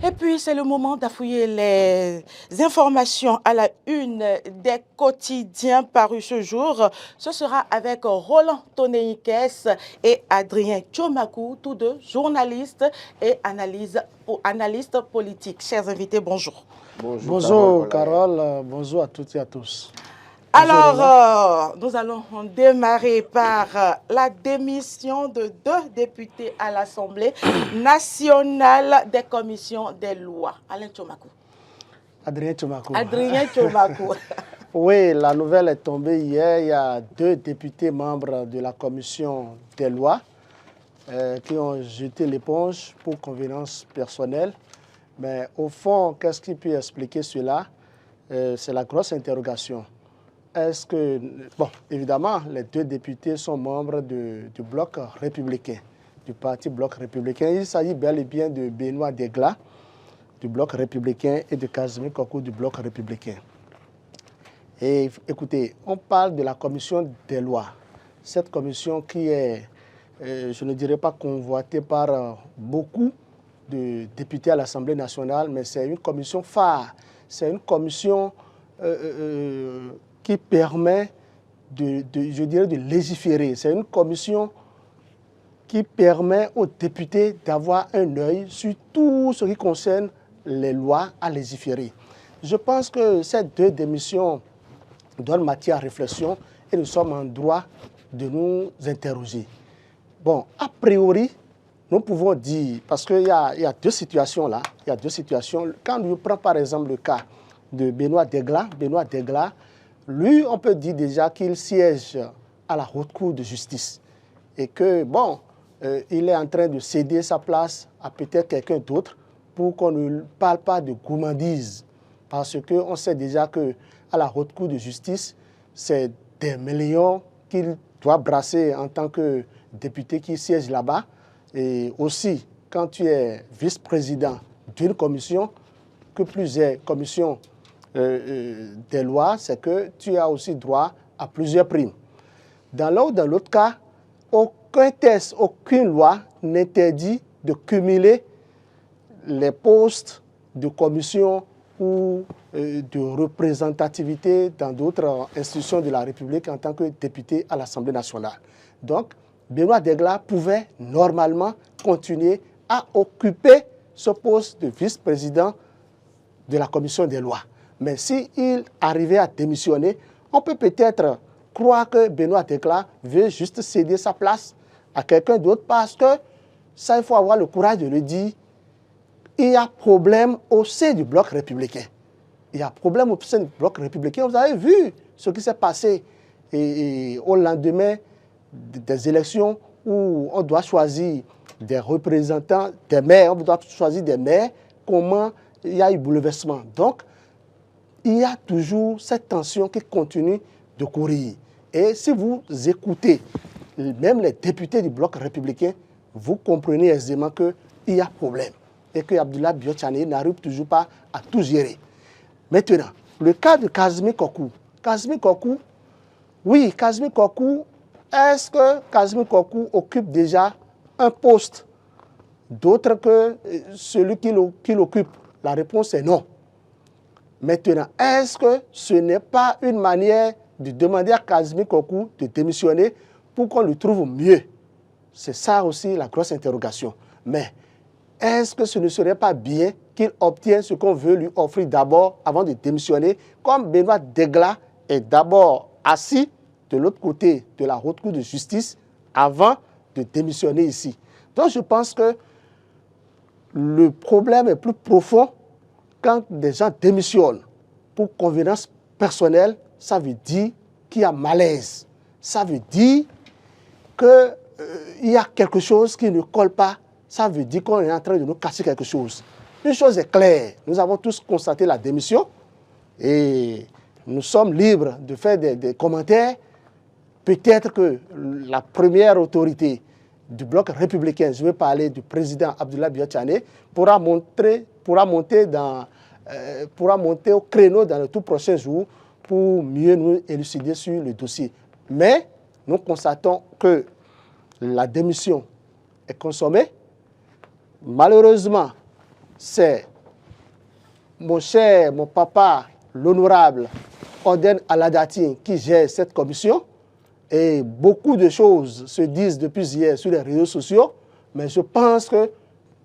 Et puis, c'est le moment d'affouiller les informations à la une des quotidiens parus ce jour. Ce sera avec Roland Toneikes et Adrien Tchomakou, tous deux journalistes et analystes politiques. Chers invités, bonjour. Bonjour Carole, bonjour à toutes et à tous. Alors, nous allons démarrer par la démission de 2 députés à l'Assemblée nationale des commissions des lois. Alain Tchomakou. Adrien Tchomakou. Adrien Tchomakou. Oui, la nouvelle est tombée hier. Il y a 2 députés membres de la commission des lois qui ont jeté l'éponge pour convenance personnelle. Mais au fond, qu'est-ce qui peut expliquer cela? C'est la grosse interrogation. Est-ce que, bon, évidemment, les 2 députés sont membres du bloc républicain, du parti bloc républicain. Il s'agit bel et bien de Benoît Degla, du bloc républicain, et de Casimir Kokou, du bloc républicain. Et écoutez, on parle de la commission des lois. Cette commission qui est, je ne dirais pas convoitée par beaucoup de députés à l'Assemblée nationale, mais c'est une commission phare. C'est une commission qui permet je dirais, de légiférer. C'est une commission qui permet aux députés d'avoir un œil sur tout ce qui concerne les lois à légiférer. Je pense que ces 2 démissions donnent matière à réflexion et nous sommes en droit de nous interroger. Bon, a priori, nous pouvons dire, parce qu'il y a 2 situations là, il y a 2 situations. Quand on prend par exemple le cas de Benoît Degla, lui, on peut dire déjà qu'il siège à la Haute Cour de justice et que, bon, il est en train de céder sa place à peut-être quelqu'un d'autre pour qu'on ne parle pas de gourmandise. Parce qu'on sait déjà qu'à la Haute Cour de justice, c'est des millions qu'il doit brasser en tant que député qui siège là-bas. Et aussi, quand tu es vice-président d'une commission, que plusieurs commissions des lois, c'est que tu as aussi droit à plusieurs primes. Dans l'un ou dans l'autre cas, aucun texte, aucune loi n'interdit de cumuler les postes de commission ou de représentativité dans d'autres institutions de la République en tant que député à l'Assemblée nationale. Donc, Benoît Degla pouvait normalement continuer à occuper ce poste de vice-président de la commission des lois. Mais s'il arrivait à démissionner, on peut peut-être croire que Benoît Degla veut juste céder sa place à quelqu'un d'autre parce que, ça il faut avoir le courage de le dire, il y a problème au sein du bloc républicain. Il y a problème au sein du bloc républicain. Vous avez vu ce qui s'est passé et au lendemain des élections où on doit choisir des représentants, des maires, on doit choisir des maires, comment il y a eu bouleversement. Donc, il y a toujours cette tension qui continue de courir. Et si vous écoutez même les députés du bloc républicain, vous comprenez aisément qu'il y a problème et que Abdoulaye Biotchane n'arrive toujours pas à tout gérer. Maintenant, le cas de Casimir Kokou. Casimir Kokou, oui, Casimir Kokou, est-ce que Casimir Kokou occupe déjà un poste d'autre que celui qu'il occupe? La réponse est non. Maintenant, est-ce que ce n'est pas une manière de demander à Casimir Kokou de démissionner pour qu'on le trouve mieux? C'est ça aussi la grosse interrogation. Mais est-ce que ce ne serait pas bien qu'il obtienne ce qu'on veut lui offrir d'abord avant de démissionner, comme Benoît Degla est d'abord assis de l'autre côté de la Haute Cour de justice avant de démissionner ici? Donc je pense que le problème est plus profond. Quand des gens démissionnent pour convenance personnelle, ça veut dire qu'il y a malaise. Ça veut dire qu'il y a quelque chose qui ne colle pas. Ça veut dire qu'on est en train de nous casser quelque chose. Une chose est claire, nous avons tous constaté la démission et nous sommes libres de faire des commentaires. Peut-être que la première autorité du bloc républicain, je vais parler du président Abdoulaye Biotchane, pourra monter au créneau dans les tout prochains jours pour mieux nous élucider sur le dossier. Mais nous constatons que la démission est consommée. Malheureusement, c'est mon cher, mon papa, l'honorable Oden Aladati, qui gère cette commission. Et beaucoup de choses se disent depuis hier sur les réseaux sociaux, mais je pense que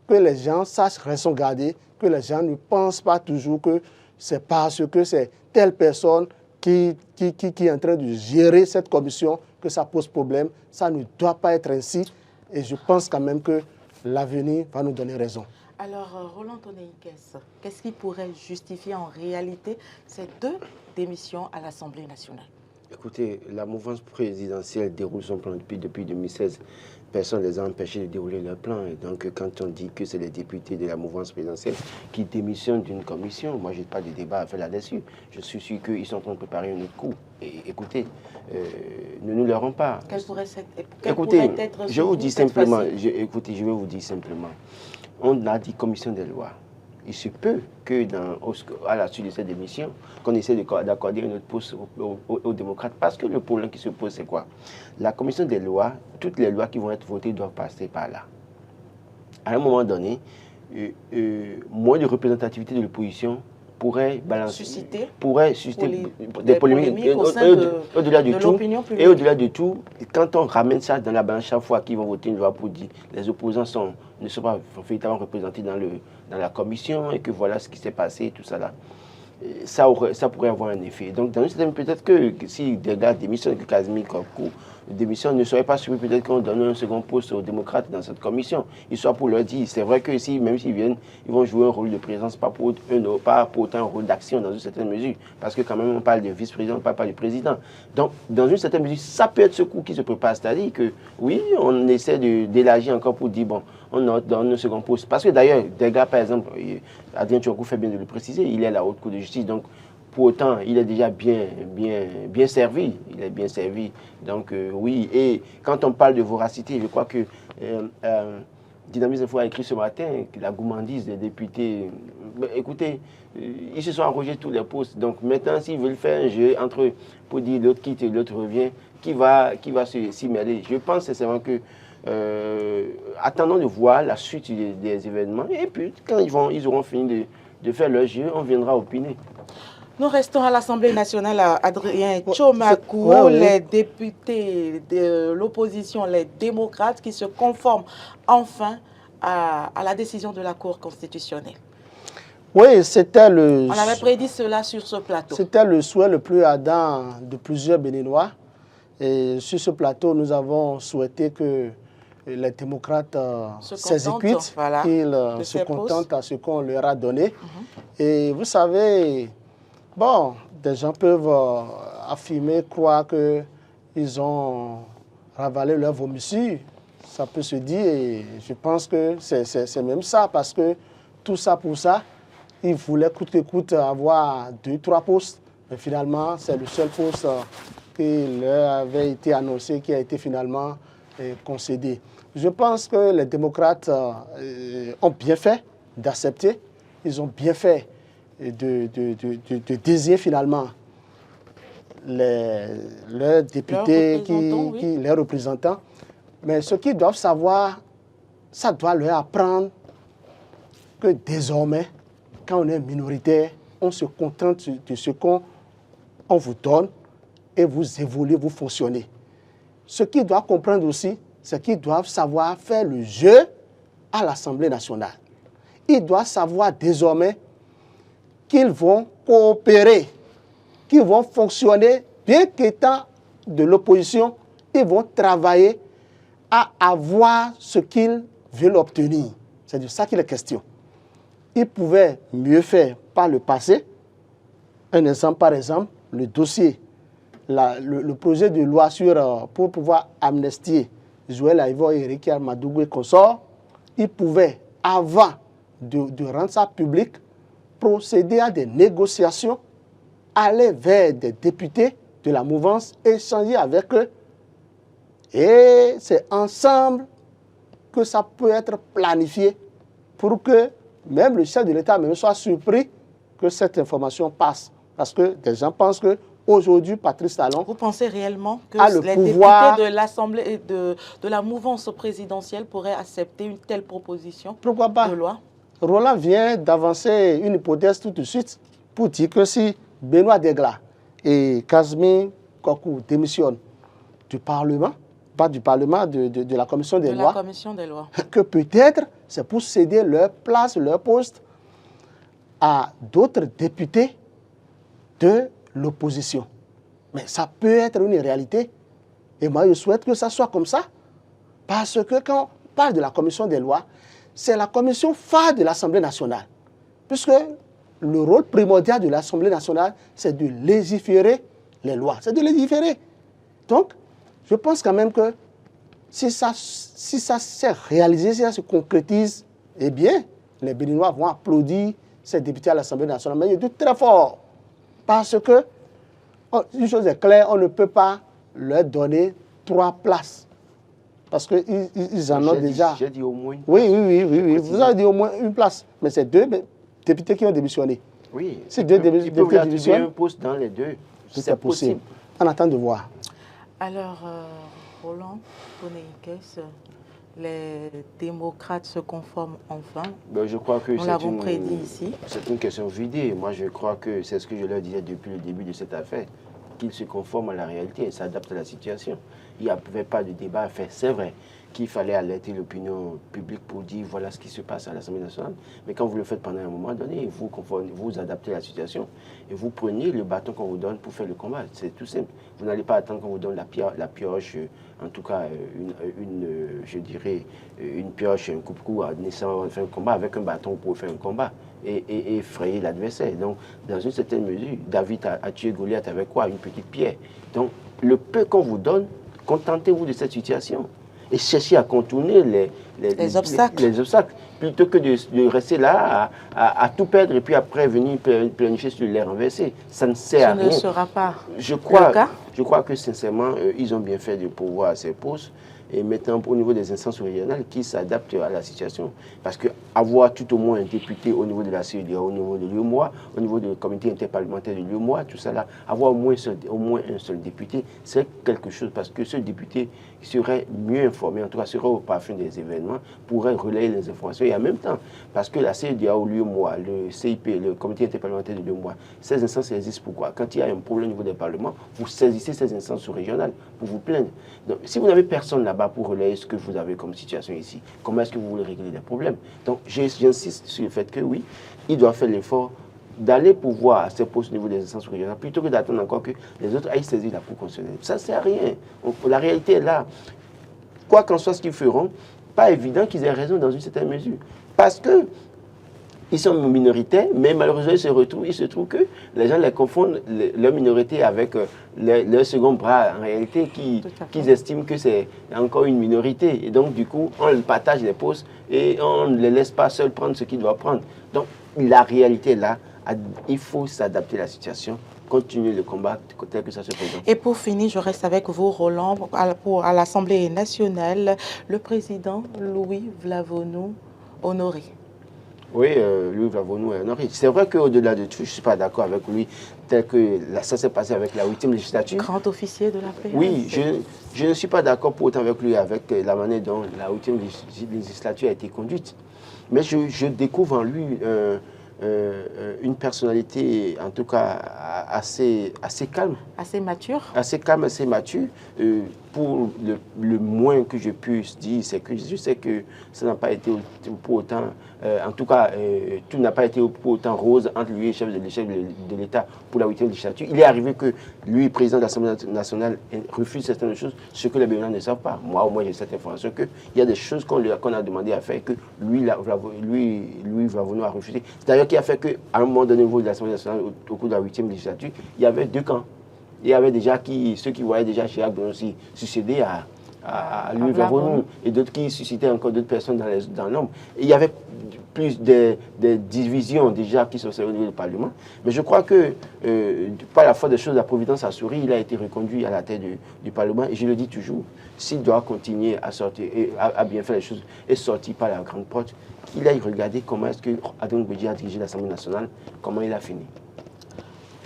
les gens sachent raison garder, que les gens ne pensent pas toujours que c'est parce que c'est telle personne qui est en train de gérer cette commission que ça pose problème. Ça ne doit pas être ainsi. Et je pense quand même que l'avenir va nous donner raison. Alors, Roland Tonneikes, qu'est-ce qui pourrait justifier en réalité ces 2 démissions à l'Assemblée nationale? Écoutez, la mouvance présidentielle déroule son plan depuis 2016. Personne ne les a empêchés de dérouler leur plan. Et donc, quand on dit que c'est les députés de la mouvance présidentielle qui démissionnent d'une commission, moi, je n'ai pas de débat à faire là-dessus. Je suis sûr qu'ils sont en train de préparer un autre coup. Et écoutez, ne nous leurrons pas. Quelle pourrait être je vous dis simplement, écoutez, je vais vous dire simplement. On a dit commission des lois. Il se peut que, à la suite de cette démission, qu'on essaie d'accorder une autre poste aux démocrates. Parce que le problème qui se pose, c'est quoi? La commission des lois, toutes les lois qui vont être votées doivent passer par là. À un moment donné, moins de représentativité de l'opposition pourrait susciter des polémiques au-delà de tout. Et au-delà de tout, quand on ramène ça dans la balance chaque fois qu'ils vont voter une loi pour dire les opposants ne sont pas véritablement représentés dans la commission et que voilà ce qui s'est passé, tout ça là, ça pourrait avoir un effet. Donc dans une certaine, peut-être que si des gars démissionnent, que Casimir Kokou démissionne, ne serait pas surpris peut-être qu'on donne un second poste aux démocrates dans cette commission. Histoire pour leur dire, c'est vrai que même s'ils viennent, ils vont jouer un rôle de présence, pas pour autant un rôle d'action dans une certaine mesure. Parce que quand même on parle de vice-président, on ne parle pas du président. Donc dans une certaine mesure, ça peut être ce coup qui se prépare, c'est-à-dire que oui, on essaie d'élargir encore pour dire, bon, on donne un second poste. Parce que d'ailleurs, des gars, par exemple, Adrien Tchouakou fait bien de le préciser, il est à la haute cour de justice, donc pour autant, il est déjà bien servi. Il est bien servi. Donc oui, et quand on parle de voracité, je crois que Dynamisme Info a écrit ce matin que la gourmandise des députés, écoutez, ils se sont arrogés tous les postes. Donc maintenant, s'ils veulent faire un jeu entre eux pour dire l'autre quitte et l'autre revient, qui va s'y mêler? Je pense sincèrement que attendons de voir la suite des événements. Et puis, quand ils auront fini de faire leur jeu, on viendra opiner. Nous restons à l'Assemblée nationale, Adrien Tchouakou, les députés de l'opposition, les démocrates qui se conforment enfin à la décision de la Cour constitutionnelle. Oui, c'était le... On avait prédit cela sur ce plateau. C'était le souhait le plus ardent de plusieurs Béninois. Et sur ce plateau, nous avons souhaité que les démocrates s'exécutent, voilà, qu'ils se contentent à ce qu'on leur a donné. Et vous savez... Bon, des gens peuvent affirmer, croire qu'ils ont ravalé leur vomissure. Ça peut se dire, et je pense que c'est même ça, parce que tout ça pour ça, ils voulaient coûte que coûte avoir 2-3 postes. Mais finalement, c'est le seul poste qui leur avait été annoncé, qui a été finalement concédé. Je pense que les démocrates ont bien fait d'accepter, ils ont bien fait de désigner finalement leurs députés, les représentants. Mais ce qu'ils doivent savoir, ça doit leur apprendre que désormais, quand on est minoritaire, on se contente de ce qu'on vous donne et vous évoluez, vous fonctionnez. Ce qu'ils doivent comprendre aussi, c'est qu'ils doivent savoir faire le jeu à l'Assemblée nationale. Ils doivent savoir désormais qu'ils vont coopérer, qu'ils vont fonctionner, bien qu'étant de l'opposition, ils vont travailler à avoir ce qu'ils veulent obtenir. C'est de ça qu'il est question. Ils pouvaient mieux faire par le passé. Un exemple, par exemple, le dossier, le projet de loi pour pouvoir amnistier Joël Aïvo et Eric Madougou et consorts. Ils pouvaient, avant de rendre ça public, procéder à des négociations, aller vers des députés de la mouvance, échanger avec eux. Et c'est ensemble que ça peut être planifié pour que même le chef de l'État même soit surpris que cette information passe. Parce que des gens pensent qu'aujourd'hui, Patrice Talon... Vous pensez réellement que les pouvoir... députés de l'Assemblée et de la mouvance présidentielle pourraient accepter une telle proposition Pourquoi pas? de loi? Roland vient d'avancer une hypothèse tout de suite pour dire que si Benoît Degla et Casimir Kokou démissionnent du Parlement, pas du Parlement, de la Commission des lois, la Commission des lois, que peut-être c'est pour céder leur place, leur poste à d'autres députés de l'opposition. Mais ça peut être une réalité. Et moi, je souhaite que ça soit comme ça. Parce que quand on parle de la Commission des lois, c'est la commission phare de l'Assemblée nationale. Puisque le rôle primordial de l'Assemblée nationale, c'est de légiférer les lois. C'est de légiférer. Donc, je pense quand même que si ça s'est réalisé, si ça se concrétise, eh bien, les Béninois vont applaudir ces députés à l'Assemblée nationale. Mais je doute très fort. Parce que, une chose est claire, on ne peut pas leur donner 3 places. Parce qu'ils en ont déjà. J'ai dit au moins une place. Oui. Vous avez dit au moins une place. Mais c'est 2 députés qui ont démissionné. Oui. Si 2 députés démissionnent, un poste dans les 2. C'est possible. On attend de voir. Alors, Roland Tonneikes, les démocrates se conforment enfin. Je crois que nous l'avons prédit ici. C'est une question vidée. Moi, je crois que c'est ce que je leur disais depuis le début de cette affaire, qu'ils se conforment à la réalité et s'adaptent à la situation. Il n'y avait pas de débat à faire. C'est vrai qu'il fallait alerter l'opinion publique pour dire voilà ce qui se passe à l'Assemblée nationale. Mais quand vous le faites pendant un moment donné, vous adaptez à la situation et vous prenez le bâton qu'on vous donne pour faire le combat. C'est tout simple. Vous n'allez pas attendre qu'on vous donne la pioche, en tout cas je dirais une pioche, un coupe-cou à nécessairement faire un combat avec un bâton pour faire un combat et effrayer l'adversaire. Donc, dans une certaine mesure, David a tué Goliath avec quoi? Une petite pierre. Donc, le peu qu'on vous donne, contentez-vous de cette situation et cherchez à contourner les obstacles, plutôt que de rester là à tout perdre et puis après venir planifier sur les renverser. Ça ne sert à rien. Ce ne sera pas le cas. Je crois que sincèrement, ils ont bien fait de pourvoir ces postes et maintenant au niveau des instances régionales qui s'adaptent à la situation. Parce qu'avoir tout au moins un député au niveau de la CEDEAO, au niveau de l'UEMOA, au niveau du comité interparlementaire de l'UEMOA, tout ça là, avoir au moins un seul député, c'est quelque chose parce que ce député serait mieux informé, en tout cas serait au parfum des événements, pourrait relayer les informations et en même temps, parce que la CEDEAO, l'UEMOA, le CIP, le comité interparlementaire de l'UEMOA, ces instances existent pourquoi? Quand il y a un problème au niveau des parlements, vous saisissez ces instances régionales pour vous plaindre. Donc, si vous n'avez personne là-bas pour relayer ce que vous avez comme situation ici, comment est-ce que vous voulez régler les problèmes? Donc, j'insiste sur le fait que oui, il doit faire l'effort d'aller pouvoir à ces postes au niveau des instances régionales, plutôt que d'attendre encore que les autres aillent saisir la Cour constitutionnelle. Ça ne sert à rien. Donc, la réalité est là. Quoi qu'en soit ce qu'ils feront, pas évident qu'ils aient raison dans une certaine mesure. Parce que ils sont minoritaires, mais malheureusement, il se trouve que les gens les confondent, leur minorité, avec leur second bras, en réalité, qu'ils estiment que c'est encore une minorité. Et donc, du coup, on partage les postes et on ne les laisse pas seuls prendre ce qu'ils doivent prendre. Donc, la réalité est là. Il faut s'adapter à la situation, continuer le combat tel que ça se présente. Et pour finir, je reste avec vous, Roland, à l'Assemblée nationale, le président Louis Vlavonou honoré. Oui, Louis Vlavonou est honoré. C'est vrai qu'au-delà de tout, je ne suis pas d'accord avec lui, tel que ça s'est passé avec la 8e législature. Grand officier de la paix. Oui, je ne suis pas d'accord pour autant avec lui, avec la manière dont la 8e législature a été conduite. Mais je découvre en lui une personnalité, en tout cas, assez calme. Assez mature. Assez calme, assez mature. Pour le moins que je puisse dire, c'est que je sais que ça n'a pas été pour autant, en tout cas, tout n'a pas été pour autant rose entre lui et le chef de l'État pour la 8e législature. Il est arrivé que lui, président de l'Assemblée nationale, refuse certaines choses, ce que les Béninois ne savent pas. Moi, au moins, j'ai cette information qu'il y a des choses qu'on a demandé à faire que lui Vlavonou a refusé. C'est d'ailleurs qui a fait qu'à un moment donné, au niveau de l'Assemblée nationale, au cours de la 8e législature, il y avait 2 camps. Il y avait déjà ceux qui voyaient déjà Chirac Donossi succéder à Louis Vlavonou et d'autres qui suscitaient encore d'autres personnes dans l'ombre. Il y avait plus des divisions déjà qui sont au niveau du Parlement. Mais je crois que, par la foi des choses, la Providence a souri, il a été reconduit à la tête du Parlement. Et je le dis toujours, s'il doit continuer à sortir, et à bien faire les choses et sortir par la grande porte, qu'il aille regarder comment est-ce que Adrien Bédié a dirigé l'Assemblée nationale, comment il a fini.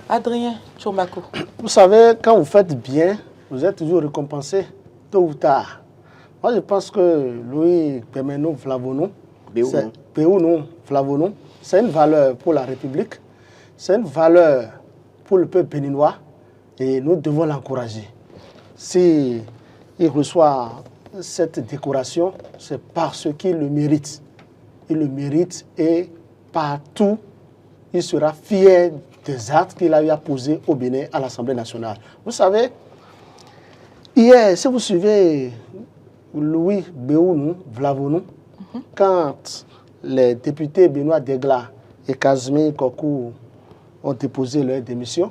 Adrien Tchombako. Vous savez, quand vous faites bien, vous êtes toujours récompensé, tôt ou tard. Moi, je pense que Louis Bémeno Vlavonou Béounou, Flavonou, c'est une valeur pour la République, c'est une valeur pour le peuple béninois et nous devons l'encourager. Si il reçoit cette décoration, c'est parce qu'il le mérite. Il le mérite et partout, il sera fier des actes qu'il a eu à poser au Bénin à l'Assemblée nationale. Vous savez, hier, si vous suivez Louis Béounou, Vlavonou, quand les députés Benoît Degla et Casimir Kokou ont déposé leur démission,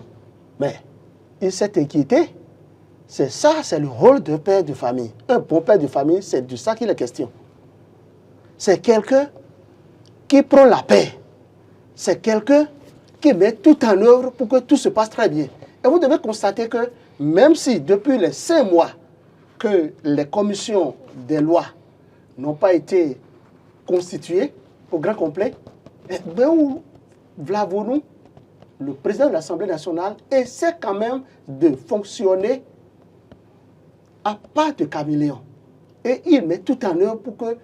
mais il s'est inquiété. C'est ça, c'est le rôle d'un père de famille. Un bon père de famille, c'est de ça qu'il est question. C'est quelqu'un qui prend la paix. C'est quelqu'un qui met tout en œuvre pour que tout se passe très bien. Et vous devez constater que même si depuis les 5 mois que les commissions des lois n'ont pas été constituées au grand complet, Vlavonou, le président de l'Assemblée nationale, essaie quand même de fonctionner à pas de caméléon. Et il met tout en œuvre pour qu'il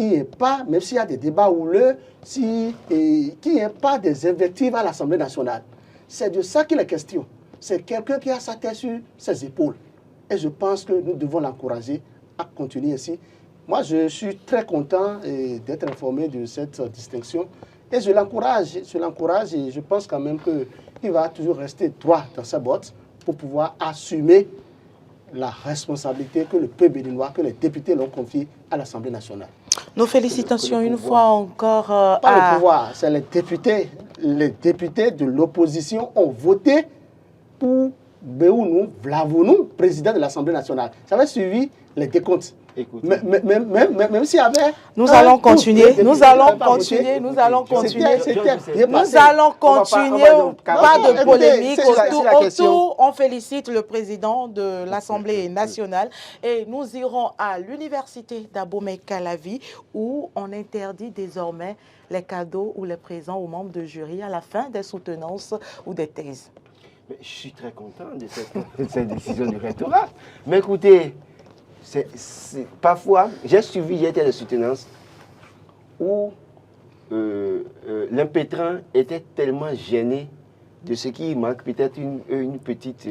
n'y ait pas, même s'il y a des débats houleux, qu'il n'y ait pas des invectives à l'Assemblée nationale. C'est de ça qu'il est question. C'est quelqu'un qui a sa tête sur ses épaules. Et je pense que nous devons l'encourager à continuer ainsi. Moi, je suis très content d'être informé de cette distinction. Et je l'encourage et je pense quand même qu'il va toujours rester droit dans sa botte pour pouvoir assumer la responsabilité que le peuple béninois, que les députés l'ont confiée à l'Assemblée nationale. Nos félicitations une fois encore Pas le pouvoir, c'est les députés. Les députés de l'opposition ont voté pour Béounou Vlavonou, président de l'Assemblée nationale. Ça avait suivi les décomptes. Même s'il y avait... Nous allons continuer, nous allons continuer, pas de polémique autour. On félicite le président de l'Assemblée nationale et nous irons à l'université d'Abomey-Calavi où on interdit désormais les cadeaux ou les présents aux membres de jury à la fin des soutenances ou des thèses. Je suis très content de cette décision du rectorat. Mais écoutez, parfois, j'ai suivi hier des soutenances où l'impétrant était tellement gêné de ce qui manque, peut-être une petite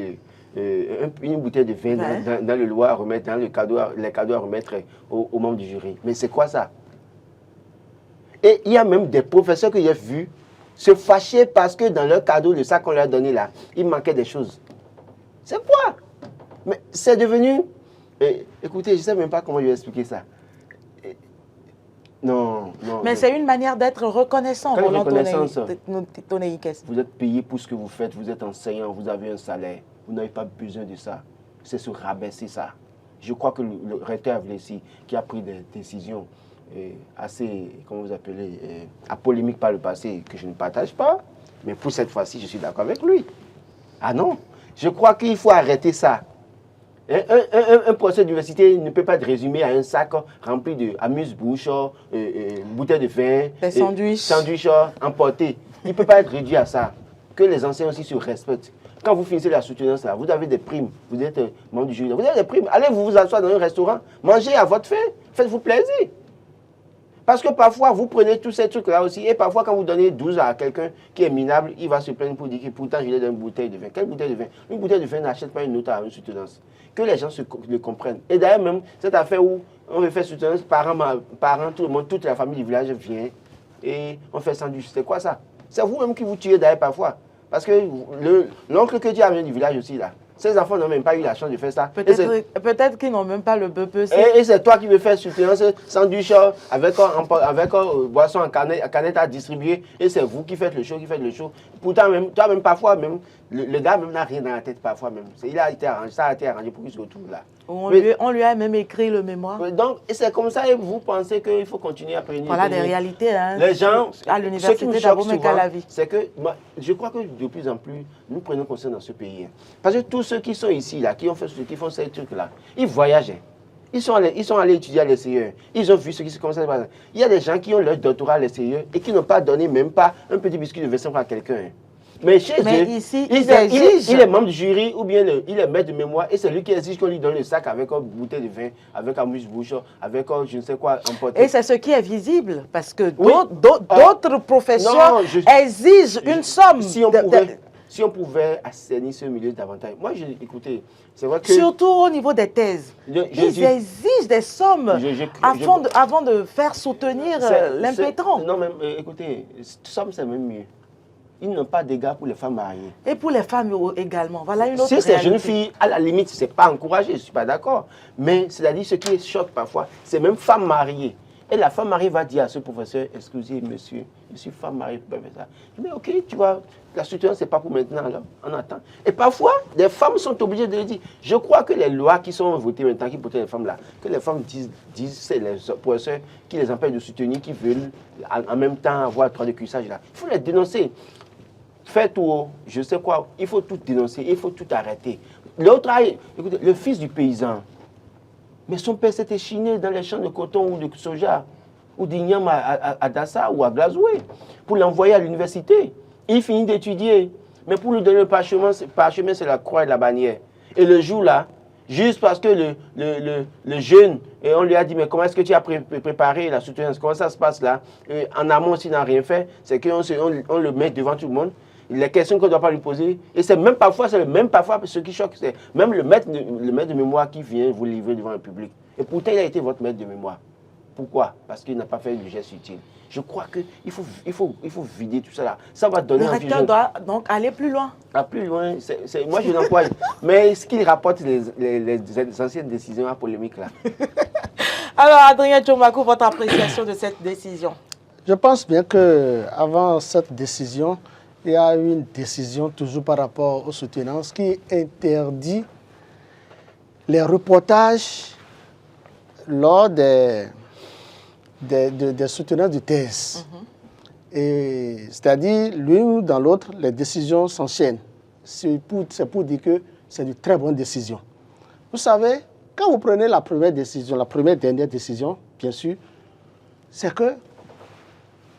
une bouteille de vin dans le lot à remettre, dans les cadeaux à remettre aux membres du jury. Mais c'est quoi ça? Et il y a même des professeurs que j'ai vus se fâcher parce que dans leur cadeau, le sac qu'on leur a donné là, il manquait des choses. C'est quoi? Mais c'est devenu... écoutez, je ne sais même pas comment je vais expliquer ça. Non. Mais c'est une manière d'être reconnaissant. Vous êtes payé pour ce que vous faites, vous êtes enseignant, vous avez un salaire. Vous n'avez pas besoin de ça. C'est se rabaisser ça. Je crois que le recteur Avlessi, qui a pris des décisions assez, comment vous appelez, polémiques par le passé, que je ne partage pas, mais pour cette fois-ci, je suis d'accord avec lui. Ah non, je crois qu'il faut arrêter ça. Un procès d'université ne peut pas être résumé à un sac rempli de amuse-bouche, bouteilles de vin, sandwich emportés. Il ne peut pas être réduit à ça. Que les enseignants aussi se respectent. Quand vous finissez la soutenance, là, vous avez des primes. Vous êtes membre du jury. Vous avez des primes. Allez vous asseoir dans un restaurant. Mangez à votre faim. Faites-vous plaisir. Parce que parfois, vous prenez tous ces trucs-là aussi. Et parfois, quand vous donnez 12 à quelqu'un qui est minable, il va se plaindre pour dire que pourtant, je lui ai donné une bouteille de vin. Quelle bouteille de vin? Une bouteille de vin n'achète pas une autre à une soutenance. Que les gens le comprennent. Et d'ailleurs, même cette affaire où on veut faire soutenance, parents, tout le monde, toute la famille du village vient et on fait sandwich. C'est quoi ça? C'est vous-même qui vous tuez d'ailleurs parfois. Parce que l'oncle que Dieu a venu du village aussi, là, ces enfants n'ont même pas eu la chance de faire ça. Peut-être qu'ils n'ont même pas le BPC. Et c'est toi qui veux faire soutenance, sandwich avec boisson en canette à distribuer. Et c'est vous qui faites le show, Pourtant, même, toi-même, parfois, même, le gars même n'a rien dans la tête, parfois même. Ça a été arrangé pour qu'il se retrouve là. On lui a même écrit le mémoire. Donc, c'est comme ça, et vous pensez qu'il faut continuer à prévenir. Voilà des réalités. Hein, les gens, à l'université d'Abomey-Calavi. C'est que je crois que de plus en plus, nous prenons conscience dans ce pays. Parce que tous ceux qui sont ici, là, qui font ces trucs-là, ils voyagent. Ils sont allés étudier à l'extérieur. Ils ont vu ce qui se commence à passer. Il y a des gens qui ont leur doctorat à l'extérieur et qui n'ont pas donné même pas un petit biscuit de 25 francs à quelqu'un. Mais chez Mais eux, ici, il, ils exigent. il est membre du jury ou bien il est maître de mémoire et c'est lui qui exige qu'on lui donne le sac avec une bouteille de vin, avec un amuse-bouche, avec je ne sais quoi emporté. Et c'est ce qui est visible, parce que Oui. d'autres professeurs Non, exigent une somme. Si on pouvait assainir ce milieu davantage. Moi, écoutez, c'est vrai que... Surtout au niveau des thèses. Ils exigent des sommes avant de faire soutenir l'impétrant. Non, mais écoutez, somme, c'est même mieux. Ils n'ont pas d'égard pour les femmes mariées. Et pour les femmes également. Voilà une autre Si ces réalité. jeunes filles, à la limite, ce n'est pas encouragé, je ne suis pas d'accord. Mais c'est-à-dire, ce qui choque parfois, c'est même femmes mariées. Et la femme mariée va dire à ce professeur, excusez monsieur, je suis femme mariée, vous pouvez faire ça. Je dis, mais ok, tu vois, la situation, ce n'est pas pour maintenant, alors, on attend. Et parfois, les femmes sont obligées de le dire. Je crois que les lois qui sont votées maintenant, qui protègent les femmes là, que les femmes disent c'est les professeurs qui les empêchent de soutenir, qui veulent en même temps avoir le droit de cuissage là. Il faut les dénoncer. Faites tout, je sais quoi, il faut tout dénoncer, il faut tout arrêter. L'autre, écoutez, le fils du paysan, mais son père s'était chiné dans les champs de coton ou de soja, ou d'igname à Dassa ou à Glazoué, pour l'envoyer à l'université. Il finit d'étudier, mais pour lui donner le parchemin, c'est la croix et la bannière. Et le jour là, juste parce que le jeune, et on lui a dit, mais comment est-ce que tu as préparé la soutenance, comment ça se passe là? Et en amont, s'il n'a rien fait, c'est qu'on le met devant tout le monde. Les questions qu'on ne doit pas lui poser. Et c'est même parfois ce qui choque, c'est même le maître de mémoire qui vient vous livrer devant le public. Et pourtant, il a été votre maître de mémoire. Pourquoi? Parce qu'il n'a pas fait le geste utile. Je crois qu'il faut vider tout ça là. Ça va donner Le recteur doit donc aller plus loin. Plus loin, moi je l'emploie. Mais ce qu'il rapporte les anciennes décisions à polémique là. Alors, Adrien Tchomakou, votre appréciation de cette décision? Je pense bien qu'avant cette décision, il y a eu une décision toujours par rapport aux soutenances qui interdit les reportages lors des soutenances de thèse. C'est-à-dire, l'une ou dans l'autre, les décisions s'enchaînent. C'est pour dire que c'est une très bonne décision. Vous savez, quand vous prenez la première décision, la première dernière décision, bien sûr, c'est que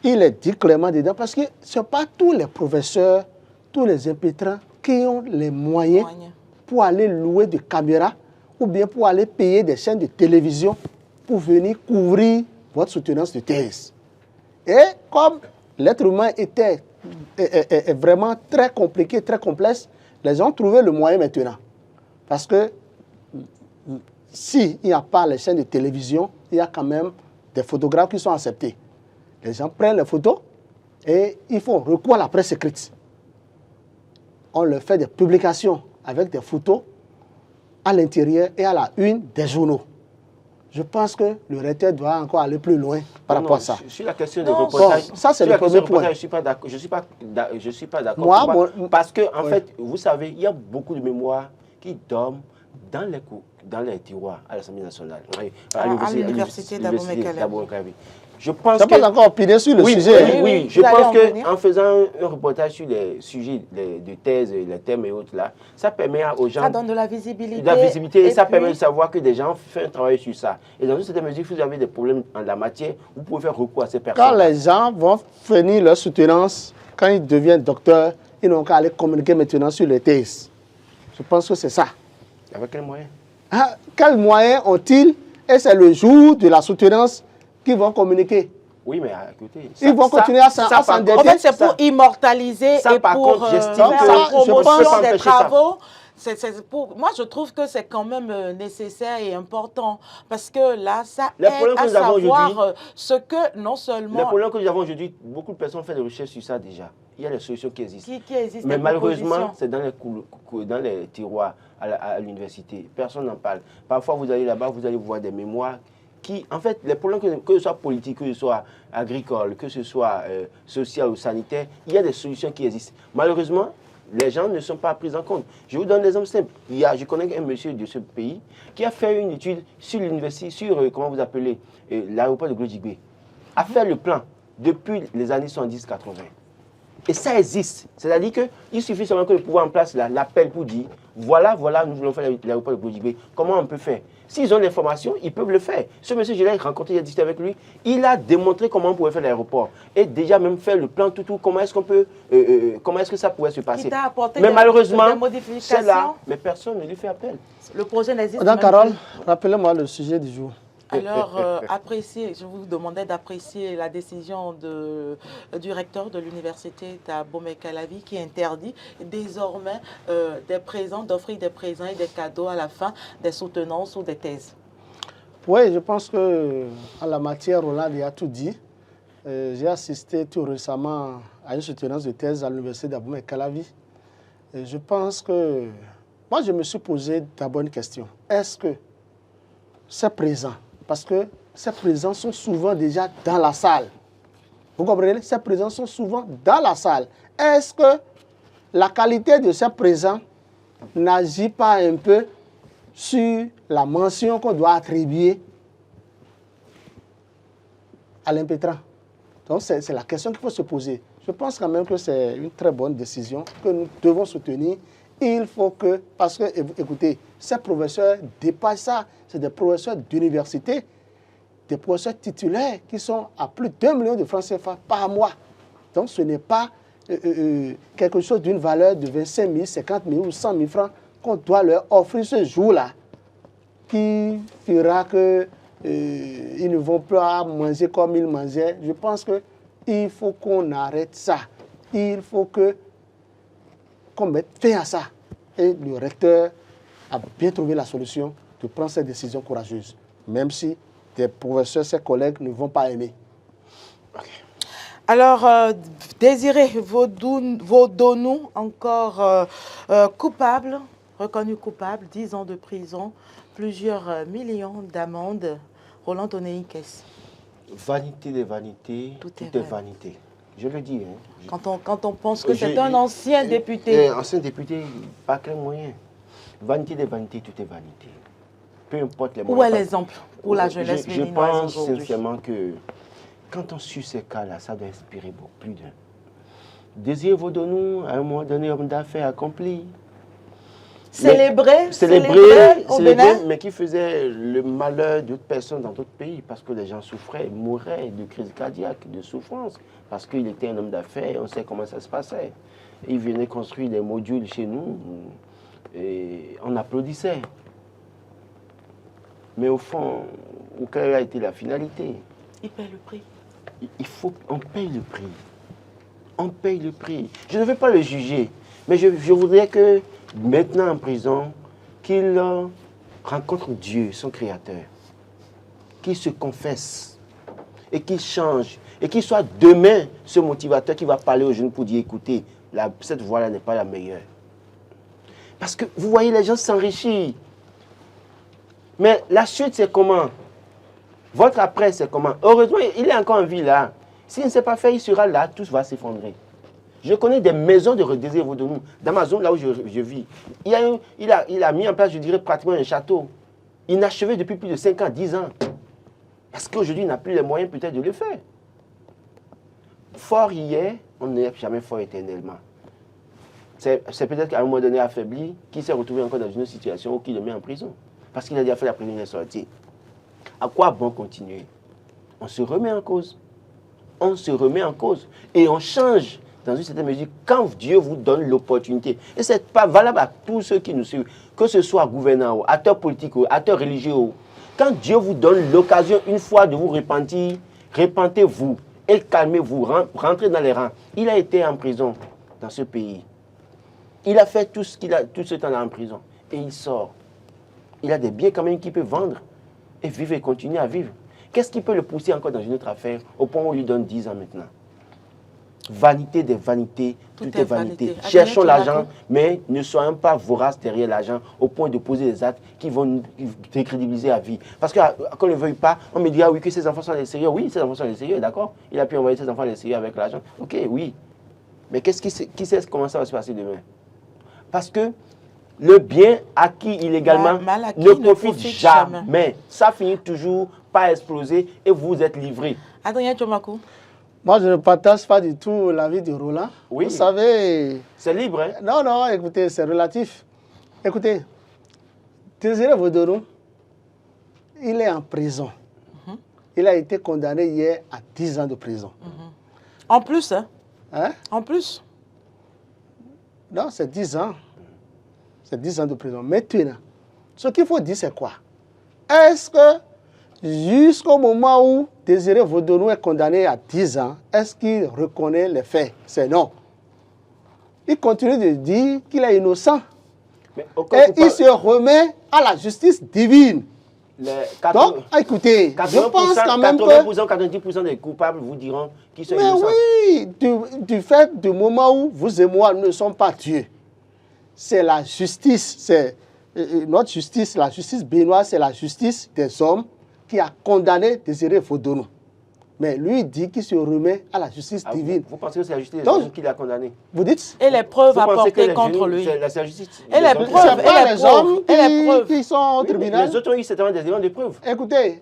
il est dit clairement dedans parce que ce n'est pas tous les professeurs, tous les impétrants qui ont les moyens pour aller louer des caméras ou bien pour aller payer des chaînes de télévision pour venir couvrir votre soutenance de thèse. Et comme l'être humain est vraiment très compliqué, très complexe, les gens ont trouvé le moyen maintenant. Parce que s'il n'y a pas les chaînes de télévision, il y a quand même des photographes qui sont acceptés. Les gens prennent les photos et ils font recours à la presse écrite. On leur fait des publications avec des photos à l'intérieur et à la une des journaux. Je pense que le recteur doit encore aller plus loin par rapport à ça. Sur la question des reportages, ça c'est le premier point. Je ne suis pas d'accord. Parce que, en fait, vous savez, il y a beaucoup de mémoires qui dorment dans les tiroirs à l'Assemblée nationale. À l'université d'Abou-Mekele. Je pense que... encore opiné sur le sujet. Oui, je pense qu'en faisant un reportage sur les sujets de thèse, les thèmes et autres, là, ça permet aux gens... Ça donne de la visibilité. De la visibilité et ça permet de savoir que des gens font un travail sur ça. Et dans une certaine mesure, si vous avez des problèmes en la matière, vous pouvez faire recours à ces personnes. Quand les gens vont finir leur soutenance, quand ils deviennent docteurs, ils n'ont qu'à aller communiquer maintenant sur les thèses. Je pense que c'est ça. Avec quels moyens? Quels moyens ont-ils? Et c'est le jour de la soutenance qu'ils vont communiquer. Oui, mais écoutez... Ils vont continuer à s'endetter. En fait, c'est pour immortaliser et pour faire la promotion des travaux. Moi, je trouve que c'est quand même nécessaire et important parce que là, ça aide à savoir ce que non seulement... Les problèmes que nous avons aujourd'hui, beaucoup de personnes ont fait des recherches sur ça déjà. Il y a des solutions qui existent. Qui existent. Mais malheureusement, c'est dans les tiroirs à l'université. Personne n'en parle. Parfois, vous allez là-bas, vous allez voir des mémoires qui, en fait, les problèmes, que ce soit politique, que ce soit agricole, que ce soit social ou sanitaire, il y a des solutions qui existent. Malheureusement, les gens ne sont pas pris en compte. Je vous donne des exemples simples. Je connais un monsieur de ce pays qui a fait une étude sur l'université, sur, comment vous appelez, l'aéroport de Glodjigbe. A fait le plan depuis les années 70-80. Et ça existe. C'est-à-dire qu'il suffit seulement que le pouvoir en place l'appelle pour dire voilà, nous voulons faire l'aéroport de Bodjibé. Comment on peut faire? S'ils ont l'information, ils peuvent le faire. Ce monsieur, je l'ai rencontré, j'ai discuté avec lui. Il a démontré comment on pouvait faire l'aéroport. Et déjà même faire le plan tout, comment est-ce qu'on peut, comment est-ce que ça pouvait se passer. Mais malheureusement, c'est là, mais personne ne lui fait appel. Le projet n'existe Madame même Carole, plus. rappelez-moi le sujet du jour. Alors, je vous demandais d'apprécier la décision du recteur de l'université Thabo-Mekalavi qui interdit désormais d'offrir des présents et des cadeaux à la fin des soutenances ou des thèses. Oui, je pense que en la matière, Roland a tout dit. J'ai assisté tout récemment à une soutenance de thèse à l'université Thabo-Mekalavi. Je pense que... Moi, je me suis posé d'abord une question. Est-ce que ces présents, parce que ces présents sont souvent déjà dans la salle. Vous comprenez? Ces présents sont souvent dans la salle. Est-ce que la qualité de ces présents n'agit pas un peu sur la mention qu'on doit attribuer à l'impétrant? Donc, c'est la question qu'il faut se poser. Je pense quand même que c'est une très bonne décision que nous devons soutenir. Il faut que, parce que, écoutez, ces professeurs dépassent ça. C'est des professeurs d'université, des professeurs titulaires qui sont à plus d'1 million de francs CFA par mois. Donc, ce n'est pas quelque chose d'une valeur de 25 000, 50 000 ou 100 000 francs qu'on doit leur offrir ce jour-là, qui fera qu'ils ne vont pas manger comme ils mangeaient. Je pense qu'il faut qu'on arrête ça. Il faut qu'on mette fin à ça. Et le recteur a bien trouvé la solution de prendre cette décision courageuse, même si des professeurs, ses collègues ne vont pas aimer. Okay. Alors, Désiré Vaudonou, encore coupable, reconnu coupable, 10 ans de prison, plusieurs millions d'amendes. Roland Tonei-Kess. Vanité des vanités, tout est vanité. Je le dis. Hein. Quand on pense que c'est un ancien député. Ancien député, pas qu'un moyen. Vanité des vanités, tout est vanité. Peu importe les moyens. Où est l'exemple pour la jeunesse Je pense sincèrement que quand on suit ces cas-là, ça doit inspirer beaucoup plus d'un. Désiré Vaudonou, à un moment donné, homme d'affaires accompli. Célébré, mais qui faisait le malheur d'autres personnes dans d'autres pays parce que les gens souffraient, mouraient de crise cardiaque, de souffrance, parce qu'il était un homme d'affaires, on sait comment ça se passait. Il venait construire des modules chez nous et on applaudissait. Mais au fond, quelle a été la finalité? Il paye le prix. Il faut qu'on paye le prix. On paye le prix. Je ne veux pas le juger, mais je voudrais que maintenant en prison, qu'il rencontre Dieu, son Créateur, qu'il se confesse et qu'il change et qu'il soit demain ce motivateur qui va parler aux jeunes pour dire écoutez, cette voie-là n'est pas la meilleure. Parce que vous voyez, les gens s'enrichissent. Mais la suite, c'est comment? Votre après, c'est comment? Heureusement, il est encore en vie là. S'il ne s'est pas fait, il sera là, tout va s'effondrer. Je connais des maisons de Désiré Vaudonou. Dans ma zone, là où je vis, il a mis en place, je dirais, pratiquement un château. Inachevé depuis plus de 5 ans, 10 ans. Parce qu'aujourd'hui, il n'a plus les moyens peut-être de le faire. Fort hier, on n'est jamais fort éternellement. C'est peut-être qu'à un moment donné affaibli, qui s'est retrouvé encore dans une situation où il le met en prison. Parce qu'il a déjà fait la prison et est sorti. À quoi bon continuer? On se remet en cause. On se remet en cause. Et on change. Dans une certaine mesure, quand Dieu vous donne l'opportunité, et ce n'est pas valable à tous ceux qui nous suivent, que ce soit gouvernants, acteurs politiques, acteurs religieux, quand Dieu vous donne l'occasion une fois de vous repentir, repentez-vous et calmez-vous, rentrez dans les rangs. Il a été en prison dans ce pays. Il a fait tout ce temps-là en prison et il sort. Il a des biens quand même qu'il peut vendre et vivre et continuer à vivre. Qu'est-ce qui peut le pousser encore dans une autre affaire au point où on lui donne 10 ans maintenant? Vanité des vanités, tout est vanité. Cherchons l'argent, mais ne soyons pas voraces derrière l'argent au point de poser des actes qui vont nous décrédibiliser à vie. Parce qu'on ne le veuille pas, on me dit ah oui que ses enfants sont à l'extérieur. Oui, ses enfants sont à l'extérieur, d'accord. Il a pu envoyer ses enfants à l'extérieur avec l'argent. Ok, oui. Mais qui sait comment ça va se passer demain? Parce que le bien acquis illégalement ne profite jamais. Ça finit toujours par exploser et vous êtes livré. Adrien Tchomakou. Moi, je ne partage pas du tout l'avis de Roland. Oui. Vous savez... C'est libre, hein? Non, non, écoutez, c'est relatif. Écoutez, Désiré Vodorou, il est en prison. Il a été condamné hier à 10 ans de prison. En plus, hein? Hein? En plus. Non, c'est 10 ans. C'est 10 ans de prison. Maintenant, ce qu'il faut dire, c'est quoi? Est-ce que jusqu'au moment où Désiré Vodorou est condamné à 10 ans, est-ce qu'il reconnaît les faits? C'est non. Il continue de dire qu'il est innocent. Mais Et il se remet à la justice divine. Donc, écoutez, je pense quand même que... 90% des coupables vous diront qu'ils sont innocents. Mais oui, du fait du moment où vous et moi ne sommes pas Dieu, c'est la justice, c'est notre justice, la justice béninoise, c'est la justice des hommes qui a condamné Désiré Vodorou. Mais lui dit qu'il se remet à la justice divine. Vous pensez que c'est la justice des hommes qui l'a condamné? Vous dites? Et les preuves apportées contre lui. C'est la justice Et les preuves, c'est pas les hommes qui sont au tribunal. Les autres ont eu certainement des éléments de preuve. Écoutez,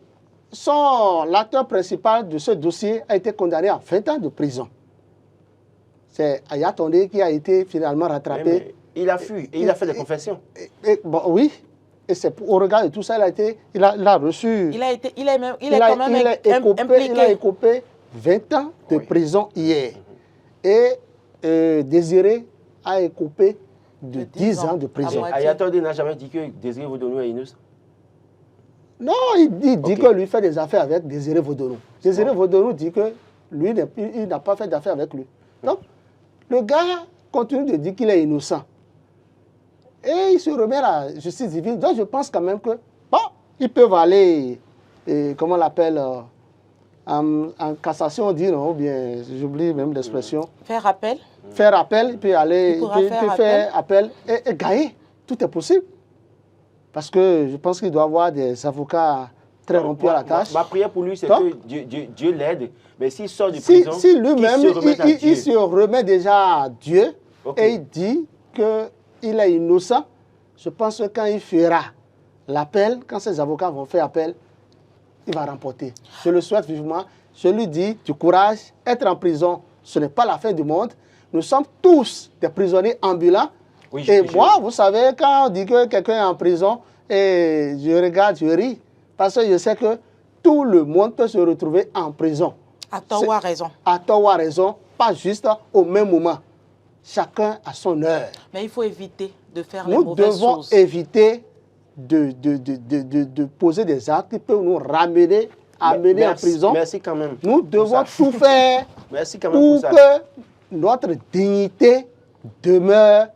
l'acteur principal de ce dossier a été condamné à 20 ans de prison. C'est Aya Tondé qui a été finalement rattrapé. Mais il a fui et il a fait des confessions. Bon, oui, et c'est au regard de tout ça, il a reçu... Il est quand même impliqué. Il a écopé 20 ans de prison hier. Et Désiré a écopé de 10 ans de prison. Aya Tondé n'a jamais dit que Désiré Vodorou est innocent. Non, il dit que lui fait des affaires avec Désiré Vodorou. Désiré Vodorou dit que lui, il n'a pas fait d'affaires avec lui. Donc, le gars continue de dire qu'il est innocent. Et il se remet à la justice divine. Donc, je pense quand même que, bon, ils peuvent aller, comment on l'appelle, en cassation, on dit, non, ou bien, j'oublie même l'expression. Faire appel. Faire appel, il peut aller, Il pourra faire appel et gagner. Tout est possible. Parce que je pense qu'il doit avoir des avocats très rompus à la tâche. Ma prière pour lui, c'est que Dieu l'aide. Mais s'il sort de prison, si lui-même, il se remet déjà à Dieu et il dit qu'il est innocent, je pense que quand il fera l'appel, quand ses avocats vont faire appel, il va remporter. Je le souhaite vivement. Je lui dis du courage. Être en prison, ce n'est pas la fin du monde. Nous sommes tous des prisonniers ambulants. Oui, moi, vous savez, quand on dit que quelqu'un est en prison, et je regarde, je ris, parce que je sais que tout le monde peut se retrouver en prison. À tort ou à raison. À tort ou à raison, pas juste au même moment. Chacun a son heure. Mais il faut éviter de faire les mauvaises choses. Nous devons éviter de poser des actes qui peuvent nous ramener, amener en prison. Merci quand même. Nous devons tout faire pour que notre dignité demeure